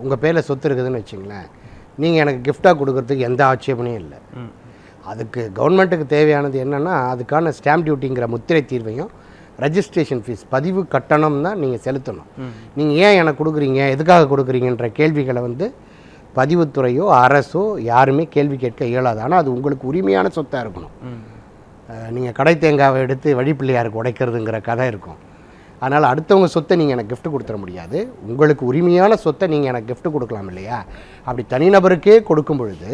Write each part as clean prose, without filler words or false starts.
உங்கள் பேரில் சொத்து இருக்குதுன்னு வச்சுங்களேன், நீங்கள் எனக்கு கிஃப்டாக கொடுக்கறதுக்கு எந்த ஆட்சேபனையும் இல்லை. அதுக்கு கவர்மெண்ட்டுக்கு தேவையானது என்னென்னா, அதுக்கான ஸ்டாம்ப் டியூட்டிங்கிற முத்திரை தீர்வையும் ரெஜிஸ்ட்ரேஷன் ஃபீஸ் பதிவு கட்டணம் தான் நீங்கள் செலுத்தணும். நீங்கள் ஏன் எனக்கு கொடுக்குறீங்க, எதுக்காக கொடுக்குறீங்கன்ற கேள்விகளை வந்து பதிவுத்துறையோ அரசோ யாருமே கேள்வி கேட்க இயலாது. ஆனால் அது உங்களுக்கு உரிமையான சொத்தாக இருக்கணும். நீங்கள் கடை தேங்காவை எடுத்து வழிப்பிள்ளையாருக்கு உடைக்கிறதுங்கிற கதை இருக்கும். அதனால் அடுத்தவங்க சொத்தை நீங்கள் எனக்கு கிஃப்ட் கொடுத்துட முடியாது. உங்களுக்கு உரிமையான சொத்தை நீங்கள் எனக்கு கிஃப்ட் கொடுக்கலாம் இல்லையா? அப்படி தனிநபருக்கே கொடுக்கும் பொழுது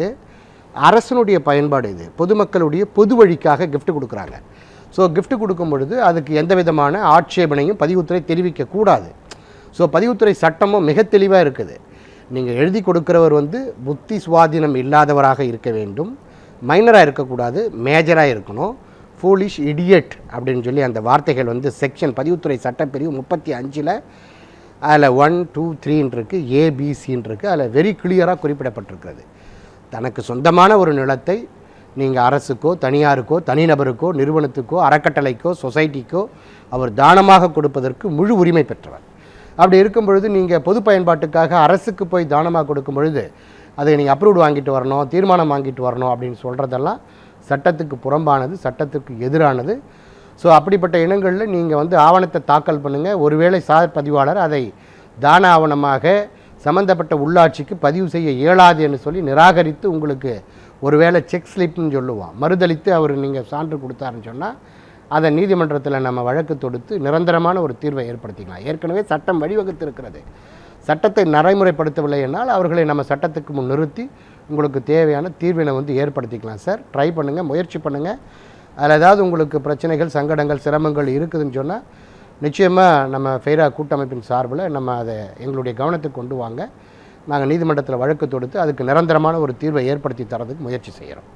அரசனுடைய பயன்பாடு இது. பொதுமக்களுடைய பொது வழிக்காக கிஃப்ட் கொடுக்குறாங்க. ஸோ கிஃப்ட் கொடுக்கும் பொழுது அதுக்கு எந்த விதமான ஆட்சேபனையும் பதிவுத்துறை தெரிவிக்கக்கூடாது. ஸோ பதிவுத்துறை சட்டமும் மிக தெளிவாக இருக்குது. நீங்கள் எழுதி கொடுக்குறவர் வந்து புத்தி சுவாதீனம் இல்லாதவராக இருக்க வேண்டும், மைனராக இருக்கக்கூடாது, மேஜராக இருக்கணும். ஃபூலிஷ் இடியட் அப்படின்னு சொல்லி அந்த வார்த்தைகள் வந்து செக்ஷன் பதிவுத்துறை சட்டப்பிரிவு 35 அதில் 1, 2, 3 இருக்குது, ஏபிசின்னு இருக்குது. அதில் வெரி கிளியராக குறிப்பிடப்பட்டிருக்கிறது. தனக்கு சொந்தமான ஒரு நிலத்தை நீங்கள் அரசுக்கோ தனியாருக்கோ தனிநபருக்கோ நிறுவனத்துக்கோ அறக்கட்டளைக்கோ சொசைட்டிக்கோ அவர் தானமாக கொடுப்பதற்கு முழு உரிமை பெற்றவர். அப்படி இருக்கும் பொழுது நீங்கள் பொது பயன்பாட்டுக்காக அரசுக்கு போய் தானமாக கொடுக்கும் பொழுது அதை நீங்கள் அப்ரூவ்டு வாங்கிட்டு வரணும், தீர்மானம் வாங்கிட்டு வரணும் அப்படின்னு சொல்கிறதெல்லாம் சட்டத்துக்கு புறம்பானது, சட்டத்துக்கு எதிரானது. ஸோ அப்படிப்பட்ட இனங்களில் நீங்கள் வந்து ஆவணத்தை தாக்கல் பண்ணுங்கள். ஒருவேளை சார் பதிவாளர் அதை தான ஆவணமாக சம்மந்தப்பட்ட உள்ளாட்சிக்கு பதிவு செய்ய இயலாது என்று சொல்லி நிராகரித்து உங்களுக்கு ஒருவேளை செக் ஸ்லிப்னு சொல்லுவான் மறுதளித்து அவர் நீங்கள் சான்று கொடுத்தாருன்னு சொன்னால் அதை நீதிமன்றத்தில் நம்ம வழக்கு தொடுத்து நிரந்தரமான ஒரு தீர்வை ஏற்படுத்திக்கலாம். ஏற்கனவே சட்டம் வழிவகுத்து இருக்கிறது. சட்டத்தை நடைமுறைப்படுத்தவில்லை என்னால் அவர்களை நம்ம சட்டத்துக்கு முன் நிறுத்தி உங்களுக்கு தேவையான தீர்வினை வந்து ஏற்படுத்திக்கலாம். சார் ட்ரை பண்ணுங்கள், முயற்சி பண்ணுங்கள். அதில் ஏதாவது உங்களுக்கு பிரச்சனைகள் சங்கடங்கள் சிரமங்கள் இருக்குதுன்னு சொன்னால் நிச்சயமாக நம்ம ஃபெய்ரா கூட்டமைப்பின் சார்பில் நம்ம அதை எங்களுடைய கவனத்துக்கு கொண்டு வாங்க. நாங்கள் நீதிமன்றத்தில் வழக்கு தொடுத்து அதுக்கு நிரந்தரமான ஒரு தீர்வை ஏற்படுத்தி தரதுக்கு முயற்சி செய்கிறோம்.